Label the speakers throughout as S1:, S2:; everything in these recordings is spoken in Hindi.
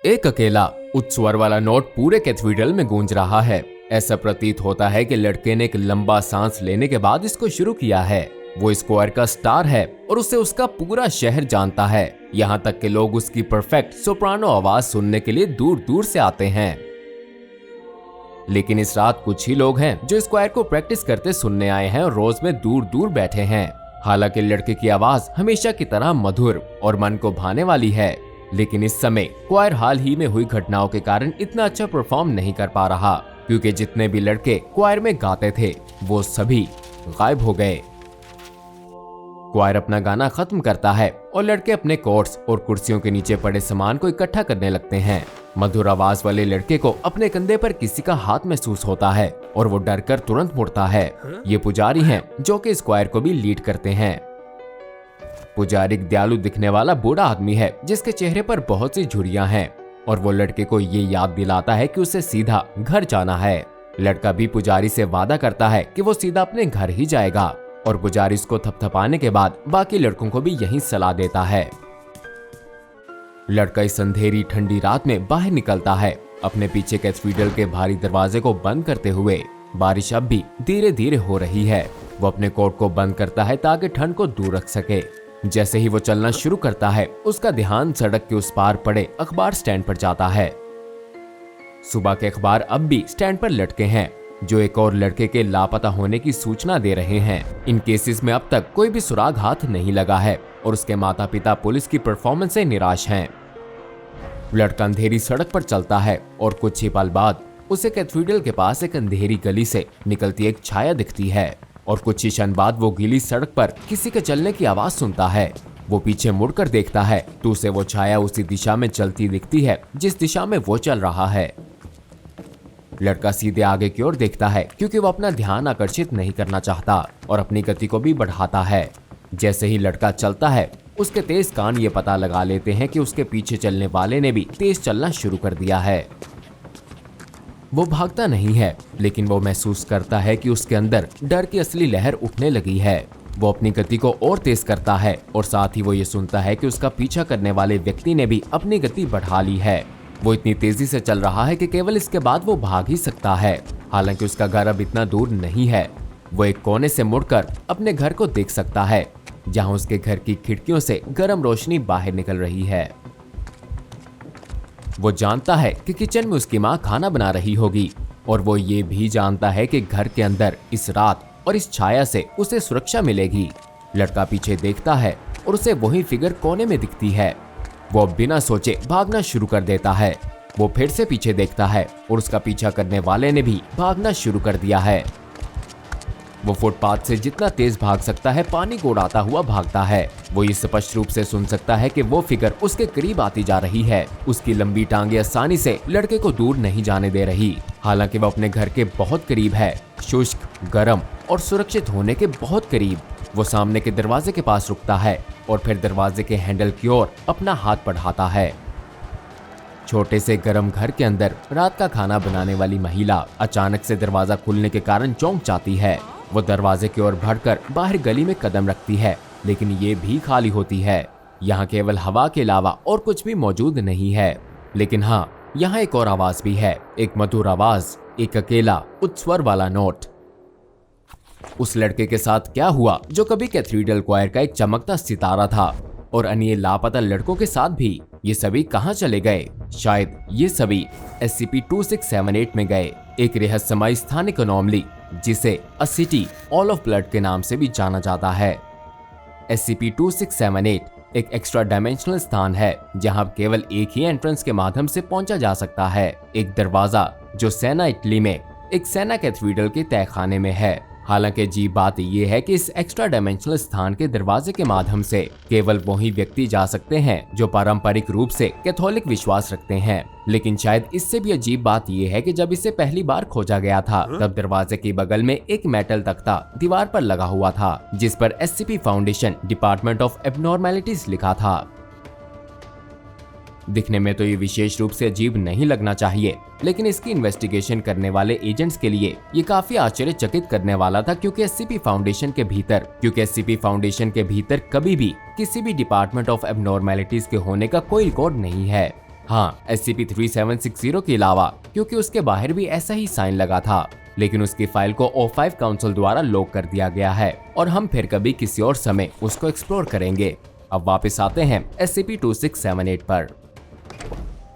S1: एक अकेला उच्च स्वर वाला नोट पूरे कैथेड्रल में गूंज रहा है। ऐसा प्रतीत होता है कि लड़के ने एक लंबा सांस लेने के बाद इसको शुरू किया है। वो स्क्वायर का स्टार है और उसे उसका पूरा शहर जानता है। यहाँ तक कि लोग उसकी परफेक्ट सोप्रानो आवाज सुनने के लिए दूर दूर से आते हैं। लेकिन इस रात कुछ ही लोग हैं जो स्क्वायर को प्रैक्टिस करते सुनने आए हैं और रोज में दूर दूर बैठे हैं। हालांकि लड़के की आवाज हमेशा की तरह मधुर और मन को भाने वाली है, लेकिन इस समय क्वायर हाल ही में हुई घटनाओं के कारण इतना अच्छा परफॉर्म नहीं कर पा रहा, क्योंकि जितने भी लड़के क्वायर में गाते थे वो सभी गायब हो गए। क्वायर अपना गाना खत्म करता है और लड़के अपने कोट्स और कुर्सियों के नीचे पड़े सामान को इकट्ठा करने लगते हैं। मधुर आवाज वाले लड़के को अपने कंधे पर किसी का हाथ महसूस होता है और वो डरकर तुरंत मुड़ता है। ये पुजारी हैं जो कि स्क्वायर को भी लीड करते हैं। पुजारी एक दयालु दिखने वाला बूढ़ा आदमी है जिसके चेहरे पर बहुत सी झुर्रियां हैं और वो लड़के को ये याद दिलाता है कि उसे सीधा घर जाना है। लड़का भी पुजारी से वादा करता है कि वो सीधा अपने घर ही जाएगा और पुजारी उसको थपथपाने के बाद बाकी लड़कों को भी यही सलाह देता है। लड़का इस अंधेरी ठंडी रात में बाहर निकलता है, अपने पीछे कैथेड्रल के भारी दरवाजे को बंद करते हुए। बारिश अब भी धीरे धीरे हो रही है। वो अपने कोट को बंद करता है ताकि ठंड को दूर रख सके। जैसे ही वो चलना शुरू करता है उसका ध्यान सड़क के उस पार पड़े अखबार स्टैंड पर जाता है। सुबह के अखबार अब भी स्टैंड पर लटके हैं जो एक और लड़के के लापता होने की सूचना दे रहे हैं। इन केसेस में अब तक कोई भी सुराग हाथ नहीं लगा है और उसके माता पिता पुलिस की परफॉर्मेंस से निराश हैं। लड़का अंधेरी सड़क पर चलता है और कुछ ही पल बाद उसे कैथेड्रल के पास एक अंधेरी गली से निकलती एक छाया दिखती है और कुछ ही क्षण बाद वो गीली सड़क पर किसी के चलने की आवाज सुनता है। वो पीछे मुड़कर देखता है तो उसे वो छाया उसी दिशा में चलती दिखती है जिस दिशा में वो चल रहा है। लड़का सीधे आगे की ओर देखता है क्योंकि वो अपना ध्यान आकर्षित नहीं करना चाहता और अपनी गति को भी बढ़ाता है। जैसे ही लड़का चलता है उसके तेज कान ये पता लगा लेते हैं कि उसके पीछे चलने वाले ने भी तेज चलना शुरू कर दिया है। वो भागता नहीं है, लेकिन वो महसूस करता है कि उसके अंदर डर की असली लहर उठने लगी है। वो अपनी गति को और तेज करता है और साथ ही वो ये सुनता है कि उसका पीछा करने वाले व्यक्ति ने भी अपनी गति बढ़ा ली है। वो इतनी तेजी से चल रहा है कि केवल इसके बाद वो भाग ही सकता है। हालांकि उसका घर अब इतना दूर नहीं है। वो एक कोने से मुड़कर अपने घर को देख सकता है जहां उसके घर की खिड़कियों से गर्म रोशनी बाहर निकल रही है। वो जानता है कि किचन में उसकी माँ खाना बना रही होगी और वो ये भी जानता है कि घर के अंदर इस रात और इस छाया से उसे सुरक्षा मिलेगी। लड़का पीछे देखता है और उसे वही फिगर कोने में दिखती है। वो बिना सोचे भागना शुरू कर देता है। वो फिर से पीछे देखता है और उसका पीछा करने वाले ने भी भागना शुरू कर दिया है। वो फुटपाथ से जितना तेज भाग सकता है पानी को उड़ाता हुआ भागता है। वो ये स्पष्ट रूप से सुन सकता है कि वो फिगर उसके करीब आती जा रही है। उसकी लंबी टांगे आसानी से लड़के को दूर नहीं जाने दे रही। हालांकि वो अपने घर के बहुत करीब है, शुष्क, गर्म और सुरक्षित होने के बहुत करीब। वो सामने के दरवाजे के पास रुकता है और फिर दरवाजे के हैंडल की ओर अपना हाथ बढ़ाता है। छोटे से गर्म घर के अंदर रात का खाना बनाने वाली महिला अचानक से दरवाजा खुलने के कारण चौंक जाती है। वो दरवाजे की ओर बढ़कर बाहर गली में कदम रखती है, लेकिन ये भी खाली होती है। यहाँ केवल हवा के अलावा और कुछ भी मौजूद नहीं है। लेकिन हाँ, यहाँ एक और आवाज भी है, एक मधुर आवाज, एक अकेला उच्च स्वर वाला नोट। उस लड़के के साथ क्या हुआ जो कभी कैथेड्रल क्वायर का एक चमकता सितारा था और अन्य लापता लड़कों के साथ भी? ये सभी कहाँ चले गए? शायद ये सभी SCP-2678 में गए, एक रहस्यमय स्थानिक अनोमली जिसे अ सिटी ऑल ऑफ ब्लड के नाम से भी जाना जाता है। SCP-2678 एक एक्स्ट्रा डायमेंशनल स्थान है जहां केवल एक ही एंट्रेंस के माध्यम से पहुंचा जा सकता है, एक दरवाजा जो सेना इटली में एक सेना कैथेड्रल के तहखाने में है। हालांकि अजीब बात यह है कि इस एक्स्ट्रा डायमेंशनल स्थान के दरवाजे के माध्यम से केवल वही व्यक्ति जा सकते हैं जो पारंपरिक रूप से कैथोलिक विश्वास रखते हैं। लेकिन शायद इससे भी अजीब बात यह है कि जब इसे पहली बार खोजा गया था तब दरवाजे के बगल में एक मेटल तख्ता दीवार पर लगा हुआ था जिस पर SCP foundation department of abnormalities लिखा था। दिखने में तो ये विशेष रूप से अजीब नहीं लगना चाहिए, लेकिन इसकी इन्वेस्टिगेशन करने वाले एजेंट्स के लिए ये काफी आश्चर्यचकित करने वाला था क्योंकि SCP फाउंडेशन के भीतर कभी भी किसी भी डिपार्टमेंट ऑफ एबनॉर्मेलिटीज के होने का कोई रिकॉर्ड नहीं है। हाँ, SCP-3760 के अलावा क्योंकि उसके बाहर भी ऐसा ही साइन लगा था, लेकिन उसकी फाइल को O5 काउंसिल द्वारा लॉक कर दिया गया है और हम फिर कभी किसी और समय उसको एक्सप्लोर करेंगे। अब वापस आते हैं SCP-2678 पर।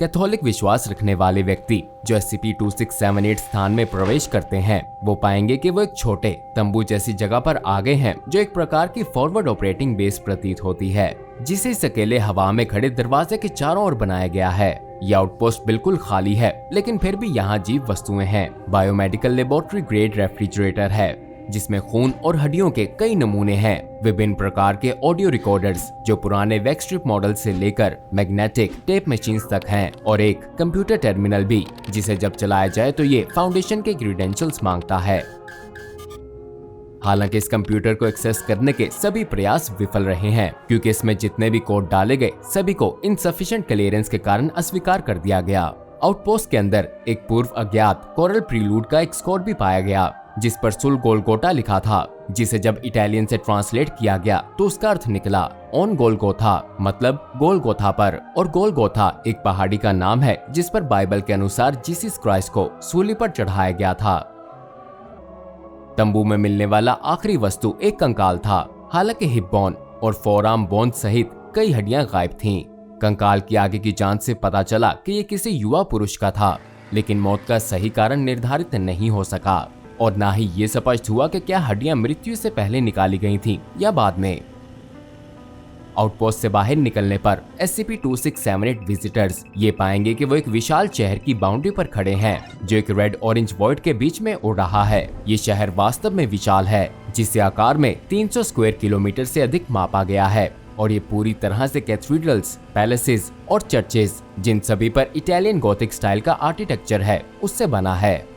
S1: कैथोलिक विश्वास रखने वाले व्यक्ति जो SCP-2678 स्थान में प्रवेश करते हैं वो पाएंगे कि वो एक छोटे तंबू जैसी जगह पर आ गए हैं, जो एक प्रकार की फॉरवर्ड ऑपरेटिंग बेस प्रतीत होती है, जिसे इस अकेले हवा में खड़े दरवाजे के चारों ओर बनाया गया है। यह आउटपोस्ट बिल्कुल खाली है, लेकिन फिर भी यहाँ जीव वस्तुएं हैं। बायोमेडिकल लेबोरेटरी ग्रेड रेफ्रिजरेटर है जिसमें खून और हड्डियों के कई नमूने हैं, विभिन्न प्रकार के ऑडियो रिकॉर्डर्स जो पुराने वैक्स स्ट्रिप मॉडल से लेकर मैग्नेटिक टेप मशीन्स तक हैं, और एक कंप्यूटर टर्मिनल भी जिसे जब चलाया जाए तो ये फाउंडेशन के क्रीडेंशियल्स मांगता है। हालांकि इस कंप्यूटर को एक्सेस करने के सभी प्रयास विफल रहे हैं, क्योंकि इसमें जितने भी कोड डाले गए सभी को इनसफिशिएंट क्लियरेंस के कारण अस्वीकार कर दिया गया। आउटपोस्ट के अंदर एक पूर्व अज्ञात कोरल प्रीलूड का एक स्कोर भी पाया गया जिस पर सुल गोलगोटा लिखा था, जिसे जब इटालियन से ट्रांसलेट किया गया तो उसका अर्थ निकला ऑन गोलगोथा, मतलब गोलगोथा पर। और गोलगोथा एक पहाड़ी का नाम है जिस पर बाइबल के अनुसार जीसस क्राइस्ट को सूली पर चढ़ाया गया था। तंबू में मिलने वाला आखिरी वस्तु एक कंकाल था। हालांकि हिप बोन और फोरआर्म बोन सहित कई हड्डियां गायब थीं। कंकाल की आगे की जांच से पता चला कि ये किसी युवा पुरुष का था, लेकिन मौत का सही कारण निर्धारित नहीं हो सका और ना ही ये स्पष्ट हुआ कि क्या हड्डियां मृत्यु से पहले निकाली गई थीं या बाद में। आउटपोस्ट से बाहर निकलने पर SCP-2678 विजिटर्स ये पाएंगे कि वो एक विशाल शहर की बाउंड्री पर खड़े हैं जो एक रेड ऑरेंज वॉइड के बीच में उड़ रहा है। ये शहर वास्तव में विशाल है, जिसे आकार में 300 स्क्वायर किलोमीटर से अधिक मापा गया है, और ये पूरी तरह से कैथेड्रल्स, पैलेसेस और चर्चेस, जिन सभी पर इटालियन गोथिक स्टाइल का आर्किटेक्चर है, उससे बना है।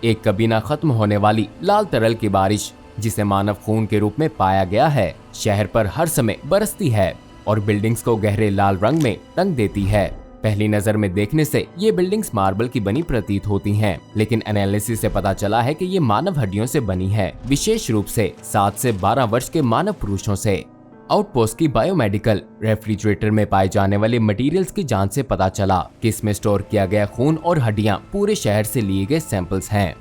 S1: एक कभी ना खत्म होने वाली लाल तरल की बारिश, जिसे मानव खून के रूप में पाया गया है, शहर पर हर समय बरसती है और बिल्डिंग्स को गहरे लाल रंग में रंग देती है। पहली नजर में देखने से ये बिल्डिंग्स मार्बल की बनी प्रतीत होती हैं, लेकिन एनालिसिस से पता चला है कि ये मानव हड्डियों से बनी है, विशेष रूप से 7 से 12 वर्ष के मानव पुरुषों से। आउटपोस्ट की बायोमेडिकल रेफ्रिजरेटर में पाए जाने वाले मटेरियल्स की जांच से पता चला कि इसमें स्टोर किया गया खून और हड्डियां पूरे शहर से लिए गए सैंपल्स हैं।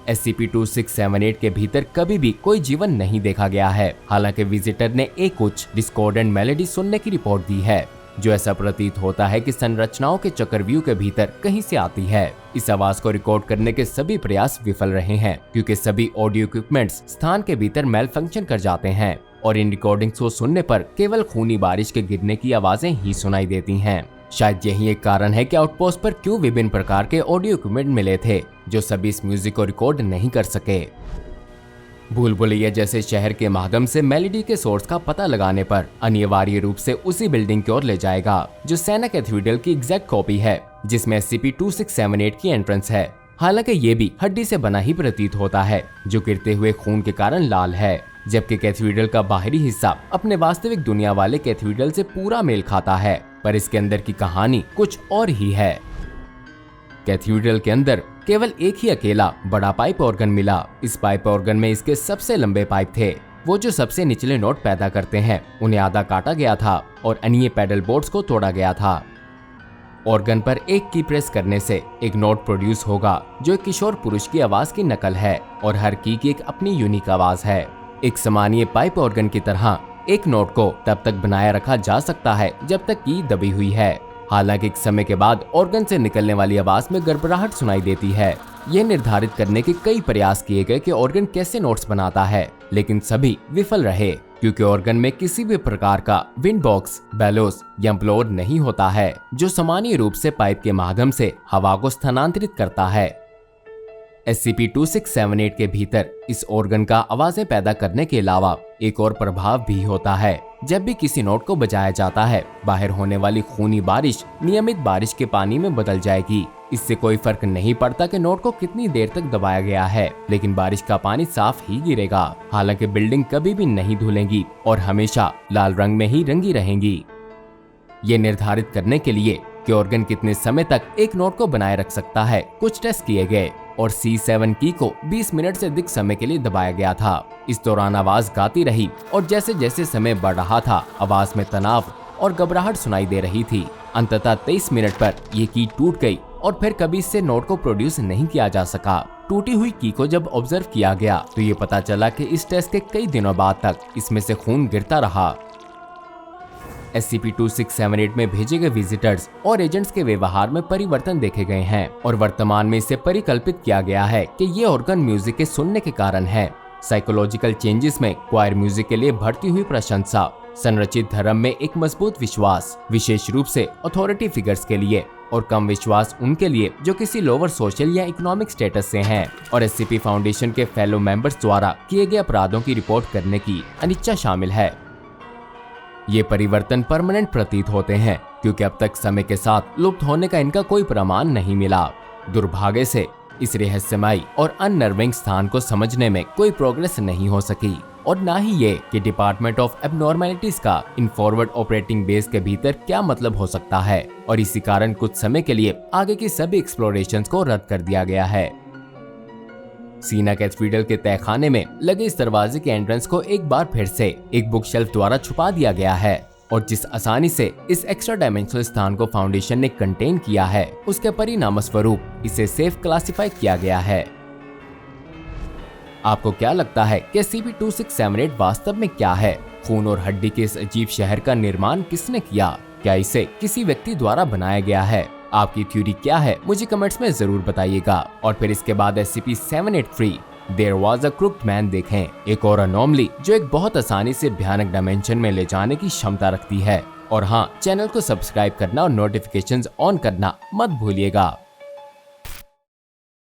S1: SCP-2678 के भीतर कभी भी कोई जीवन नहीं देखा गया है। हालांकि विजिटर ने एक उच्च डिस्कॉर्डेंट मेलोडी सुनने की रिपोर्ट दी है, जो ऐसा प्रतीत होता है कि संरचनाओं के चक्रव्यूह के भीतर कहीं से आती है। इस आवाज को रिकॉर्ड करने के सभी प्रयास विफल रहे हैं, क्योंकि सभी ऑडियो इक्विपमेंट्स स्थान के भीतर मेल फंक्शन कर जाते हैं और इन रिकॉर्डिंग्स को सुनने पर केवल खूनी बारिश के गिरने की आवाजें ही सुनाई देती हैं। शायद यही एक कारण है कि आउटपोस्ट पर क्यों विभिन्न प्रकार के ऑडियो इक्विपमेंट मिले थे, जो सभी इस म्यूजिक को रिकॉर्ड नहीं कर सके। भूल भुलैया जैसे शहर के माध्यम से मेलोडी के सोर्स का पता लगाने पर अनिवार्य रूप से उसी बिल्डिंग की ओर ले जाएगा, जो सेना कैथेड्रल की एग्जैक्ट कॉपी है, जिसमें SCP-2678 की एंट्रेंस है। हालांकि ये भी हड्डी से बना ही प्रतीत होता है, जो गिरते हुए खून के कारण लाल है, जबकि कैथेड्रल का बाहरी हिस्सा अपने वास्तविक दुनिया वाले कैथेड्रल से पूरा मेल खाता है, पर इसके अंदर की कहानी कुछ और ही है। कैथेड्रल के अंदर केवल एक ही अकेला बड़ा पाइप ऑर्गन मिला। इस पाइप ऑर्गन में इसके सबसे लंबे पाइप थे, वो जो सबसे निचले नोट पैदा करते हैं, उन्हें आधा काटा गया था और अन्य पैडल बोर्ड्स को तोड़ा गया था। ऑर्गन पर एक की प्रेस करने से एक नोट प्रोड्यूस होगा, जो एक किशोर पुरुष की आवाज की नकल है, और हर की एक अपनी यूनिक आवाज है। एक सामान्य पाइप ऑर्गन की तरह एक नोट को तब तक बनाए रखा जा सकता है जब तक की दबी हुई है। हालांकि एक समय के बाद ऑर्गन से निकलने वाली आवाज में गड़बड़ाहट सुनाई देती है। यह निर्धारित करने के कई प्रयास किए गए कि ऑर्गन कैसे नोट्स बनाता है, लेकिन सभी विफल रहे, क्योंकि ऑर्गन में किसी भी प्रकार का विंड बॉक्स, बेलोस या ब्लोअर नहीं होता है, जो सामान्य रूप से पाइप के माध्यम से हवा को स्थानांतरित करता है। SCP-2678 के भीतर इस ऑर्गन का आवाजें पैदा करने के अलावा एक और प्रभाव भी होता है। जब भी किसी नोट को बजाया जाता है, बाहर होने वाली खूनी बारिश नियमित बारिश के पानी में बदल जाएगी। इससे कोई फर्क नहीं पड़ता कि नोट को कितनी देर तक दबाया गया है, लेकिन बारिश का पानी साफ ही गिरेगा। हालांकि बिल्डिंग कभी भी नहीं धुलेंगी और हमेशा लाल रंग में ही रंगी रहेंगी। ये निर्धारित करने के लिए कि ऑर्गन कितने समय तक एक नोट को बनाए रख सकता है, कुछ टेस्ट किए गए और C7 की को 20 मिनट से अधिक समय के लिए दबाया गया था। इस दौरान आवाज गाती रही और जैसे जैसे समय बढ़ रहा था, आवाज में तनाव और घबराहट सुनाई दे रही थी। अंततः 23 मिनट पर ये की टूट गई और फिर कभी इससे नोट को प्रोड्यूस नहीं किया जा सका। टूटी हुई की को जब ऑब्जर्व किया गया तो ये पता चला कि इस टेस्ट के कई दिनों बाद तक इसमें से खून गिरता रहा। SCP-2678 में भेजे गए विजिटर्स और एजेंट्स के व्यवहार में परिवर्तन देखे गए हैं और वर्तमान में इसे परिकल्पित किया गया है कि ये ऑर्गन म्यूजिक के सुनने के कारण है। साइकोलॉजिकल चेंजेस में क्वायर म्यूजिक के लिए बढ़ती हुई प्रशंसा, संरचित धर्म में एक मजबूत विश्वास, विशेष रूप से अथॉरिटी फिगर्स के लिए, और कम विश्वास उनके लिए जो किसी लोअर सोशल या इकोनॉमिक स्टेटस से हैं, और SCP फाउंडेशन के फेलो मेंबर्स द्वारा किए गए अपराधों की रिपोर्ट करने की अनिच्छा शामिल है। ये परिवर्तन परमानेंट प्रतीत होते हैं क्योंकि अब तक समय के साथ लुप्त होने का इनका कोई प्रमाण नहीं मिला। दुर्भाग्य से इस रहस्यमयी और अननर्विंग स्थान को समझने में कोई प्रोग्रेस नहीं हो सकी और ना ही ये कि डिपार्टमेंट ऑफ एबनॉर्मैलिटीज का इन फॉरवर्ड ऑपरेटिंग बेस के भीतर क्या मतलब हो सकता है, और इसी कारण कुछ समय के लिए आगे की सभी एक्सप्लोरेशंस को रद्द कर दिया गया है। सीना कैथेड्रल के तहखाने में लगे इस दरवाजे के एंट्रेंस को एक बार फिर से एक बुक शेल्फ द्वारा छुपा दिया गया है, और जिस आसानी से इस एक्स्ट्रा डायमेंशनल स्थान को फाउंडेशन ने कंटेन किया है, उसके परिणाम स्वरूप इसे सेफ क्लासिफाई किया गया है। आपको क्या लगता है कि SCP-2678 वास्तव में क्या है? खून और हड्डी के इस अजीब शहर का निर्माण किसने किया? क्या इसे किसी व्यक्ति द्वारा बनाया गया है? आपकी थ्योरी क्या है? मुझे कमेंट्स में जरूर बताइएगा। और फिर इसके बाद SCP-783 There was a crooked man देखें, एक और अनोमली जो एक बहुत आसानी से भयानक डायमेंशन में ले जाने की क्षमता रखती है। और हाँ, चैनल को सब्सक्राइब करना और नोटिफिकेशंस ऑन करना मत भूलिएगा।